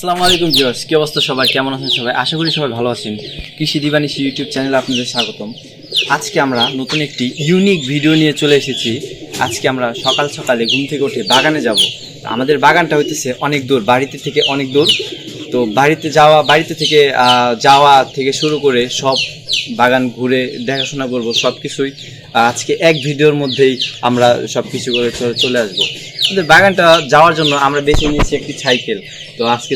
আসসালামু আলাইকুম ভিউয়ার্স, কি অবস্থা সবাই, কেমন আছেন সবাই? আশা করি সবাই ভালো আছেন। কৃষি দিবানিশি ইউটিউব চ্যানেলে আপনাদের স্বাগতম। আজকে আমরা নতুন একটি ইউনিক ভিডিও নিয়ে চলে এসেছি। আজকে আমরা সকাল সকালে ঘুম থেকে উঠে বাগানে যাব। আমাদের বাগানটা হইতেছে অনেক দূর, বাড়িতে থেকে অনেক দূর। তো বাড়িতে থেকে যাওয়া থেকে শুরু করে সব বাগান ঘুরে দেখাশোনা করব, সব কিছুই আজকে এক ভিডিওর মধ্যেই আমরা সব কিছু করে চলে আসবো। আমাদের বাগানটা যাওয়ার জন্য আমরা বেছে নিয়েছি একটি সাইকেল। তো আজকে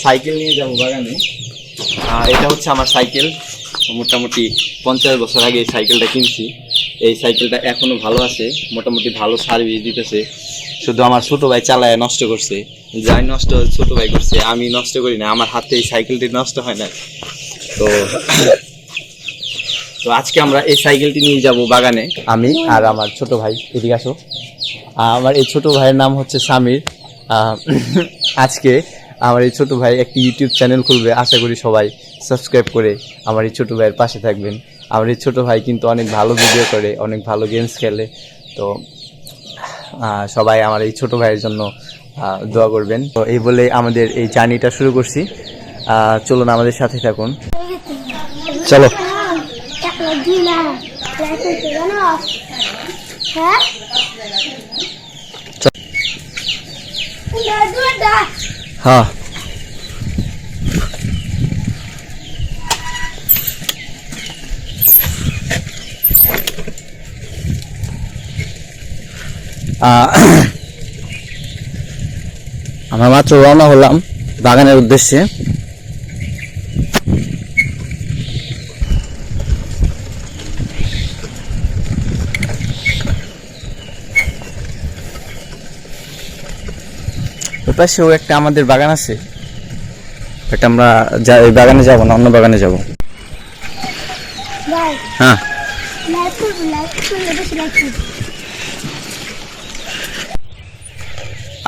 সাইকেল নিয়ে যাব বাগানে। এটা হচ্ছে আমার সাইকেল। মোটামুটি 50 বছর আগে এই সাইকেলটা কিনছি। এই সাইকেলটা এখনো ভালো আছে, মোটামুটি ভালো সার্ভিস দিতেছে। শুধু আমার ছোট ভাই চালায় নষ্ট করছে, যাই নষ্ট ছোট ভাই করছে, আমি নষ্ট করি না। আমার হাতে এই সাইকেলটি নষ্ট হয় না। তো আজকে আমরা এই সাইকেলটি নিয়ে যাব বাগানে, আমি আর আমার ছোট ভাই। এদিকে আসো। আমার এই ছোট ভাইয়ের নাম হচ্ছে সামির। আজকে আমার এই ছোট ভাই একটি ইউটিউব চ্যানেল খুলবে। আশা করি সবাই সাবস্ক্রাইব করে আমার এই ছোট ভাইয়ের পাশে থাকবেন। আমার এই ছোট ভাই কিন্তু অনেক ভালো ভিডিও করে, অনেক ভালো গেমস খেলে। তো সবাই আমার এই ছোট ভাইয়ের জন্য দোয়া করবেন। তো এই বলে আমাদের এই জার্নিটা শুরু করছি। চলুন আমাদের সাথে থাকুন, চলো। হ্যাঁ, আমরা মাত্র রওনা হলাম বাগানের উদ্দেশ্যে। ওই পাশেও একটা আমাদের বাগান আছে, এটা আমরা ওই বাগানে যাব না, অন্য বাগানে যাব। হ্যাঁ,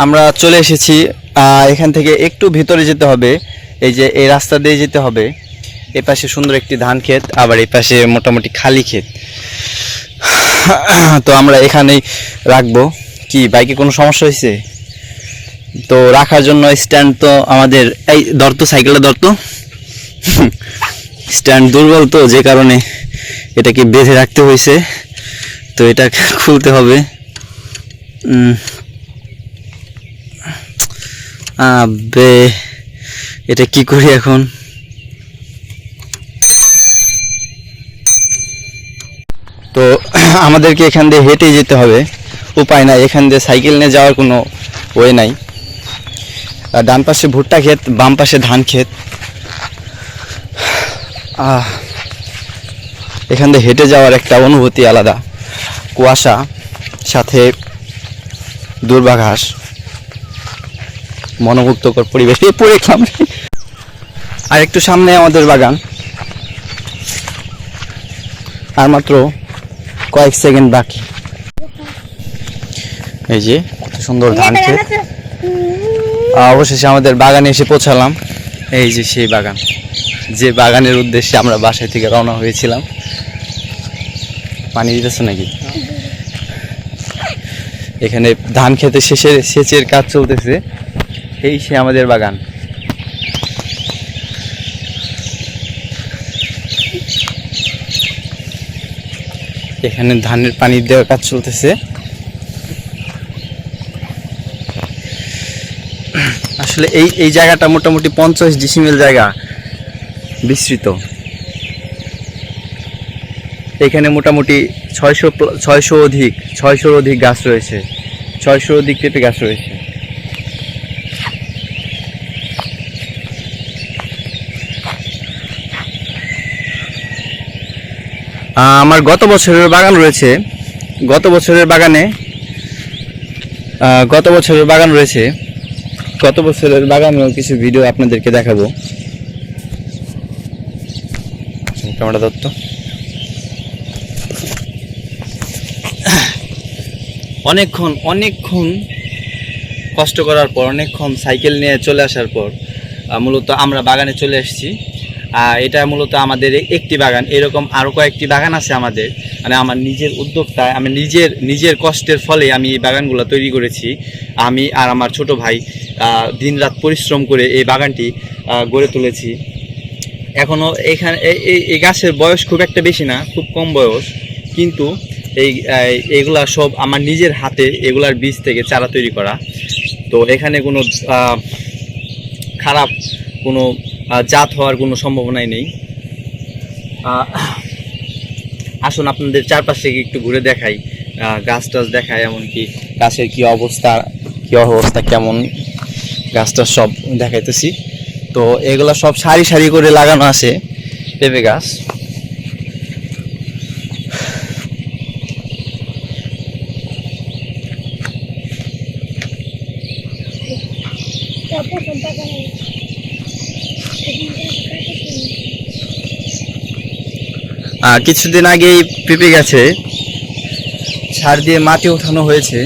আমরা চলে এসেছি। এখান থেকে একটু ভিতরে যেতে হবে, এই যে এই রাস্তা দিয়ে যেতে হবে। এ পাশে সুন্দর একটি ধান ক্ষেত, আবার এই পাশে মোটামুটি খালি ক্ষেত। তো আমরা এখানেই রাখবো। কি বাইকে কোনো সমস্যা হয়েছে? তো রাখার জন্য স্ট্যান্ড তো আমাদের, এই ধরতো সাইকেলটা ধরতো, স্ট্যান্ড দুর্বল তো, যে কারণে এটাকে বেঁধে রাখতে হয়েছে। তো এটা খুলতে হবে। এটা কি করি এখন? তো আমাদেরকে এখান দিয়ে হেঁটে যেতে হবে, উপায় নাই। এখান দিয়ে সাইকেল নিয়ে যাওয়ার কোনো ওয়ে নাই। ডান পাশে ভুট্টা ক্ষেত, বাম পাশে ধান ক্ষেত। এখান দিয়ে হেঁটে যাওয়ার একটা অনুভূতি আলাদা। কুয়াশা, সাথে দুর্বাঘাস, মনোমুগ্ধকর পরিবেশ। পড়ে গেলাম। আর একটু সামনে আমাদের বাগান, আর মাত্র কয়েক সেকেন্ড বাকি। এই যে কত সুন্দর ধান ক্ষেত। অবশেষে আমাদের বাগানে এসে পৌঁছালাম। এই যে সেই বাগান, যে বাগানের উদ্দেশ্যে আমরা বাসায় থেকে রওনা হয়েছিলাম। পানি দিতেছে নাকি? এখানে ধান খেতে সেচের কাজ চলতেছে। এই সে আমাদের বাগান। এখানে ধানের পানি দেওয়ার কাজ চলতেছে। আসলে এই জায়গাটা মোটামুটি 50 ডিসিমেল জায়গা বিস্তৃত। এখানে মোটামুটি 600 অধিক গাছ রয়েছে। 600 অধিক পেঁপে গাছ রয়েছে। আমার গত বছরের বাগান রয়েছে। গত বছরের বাগানেও কিছু ভিডিও আপনাদেরকে দেখাবো। ক্যামেরা দত্ত। অনেকক্ষণ কষ্ট করার পর, অনেকক্ষণ সাইকেল নিয়ে চলে আসার পর মূলত আমরা বাগানে চলে এসেছি। এটা মূলত আমাদের একটি বাগান, এরকম আরও কয়েকটি বাগান আছে আমাদের। মানে আমার নিজের উদ্যোক্তায়, আমি নিজের কষ্টের ফলে আমি এই বাগানগুলো তৈরি করেছি। আমি আর আমার ছোট ভাই দিনরাত পরিশ্রম করে এই বাগানটি গড়ে তুলেছি। এখনও এখানে এই গাছের বয়স খুব একটা বেশি না, খুব কম বয়স, কিন্তু এইগুলা সব আমার নিজের হাতে এগুলার বীজ থেকে চারা তৈরি করা। তো এখানে কোনো খারাপ কোনো জাত হওয়ার কোনো সম্ভাবনাই নেই। আসুন আপনাদের চারপাশে একটু ঘুরে দেখাই, গাছ টাছ দেখাই, এমনকি গাছের কি অবস্থা কেমন, গাছটা সব দেখাইতেছি। তো এগুলা সব সারি সারি করে লাগানো আছে পেঁপে গাছ। কিছুদিন আগেই পেঁপে গাছে সার দিয়ে মাটি উঠানো হয়েছে।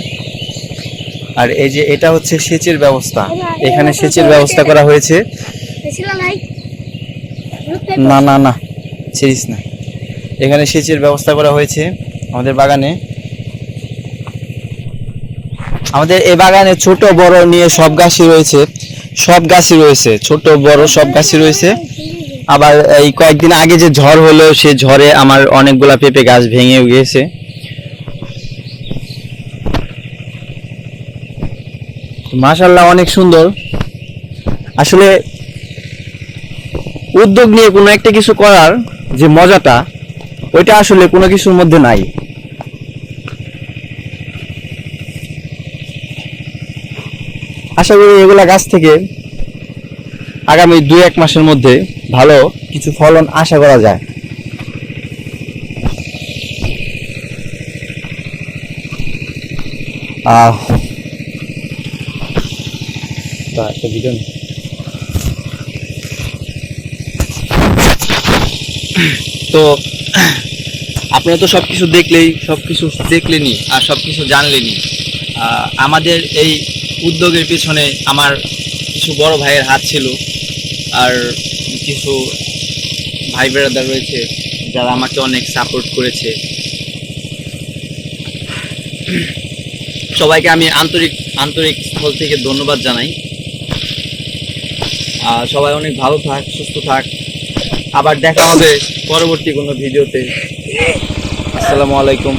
আর এই যে এটা হচ্ছে সেচের ব্যবস্থা, এখানে সেচের ব্যবস্থা করা হয়েছে। না না না ছিড়িস না, এখানে সেচের ব্যবস্থা করা হয়েছে আমাদের বাগানে। আমাদের এই বাগানে ছোট বড় নিয়ে সব গাছই রয়েছে, ছোট বড় সব গাছই রয়েছে। আবার এই কয়েকদিন আগে যে ঝড় হলো, সে ঝড়ে আমার অনেকগুলা পেঁপে গাছ ভেঙে গিয়েছে। মাশাআল্লাহ, অনেক সুন্দর। আসলে উদ্যোগ নিয়ে কোনো একটা কিছু করার যে মজাটা, ওইটা আসলে কোনো কিছুর মধ্যে নাই। আশা করি এগুলা গাছ থেকে আগামী 2-1 মাসের মধ্যে ভালো কিছু ফলন আশা করা যায়। তো আপনারা তো সবকিছু দেখলেনি আর সবকিছু জানলেনি। আমাদের এই উদ্যোগের পিছনে আমার কিছু বড় ভাইয়ের হাত ছিল, আর কিছু ভাই ব্রাদার রয়েছে যারা আমাকে অনেক সাপোর্ট করেছে। সবাইকে আমি আন্তরিক স্থল থেকে ধন্যবাদ জানাই। সবাই অনেক ভালো থাক, সুস্থ থাক। আবার দেখা হবে পরবর্তী কোনো ভিডিওতে। আসসালামু আলাইকুম।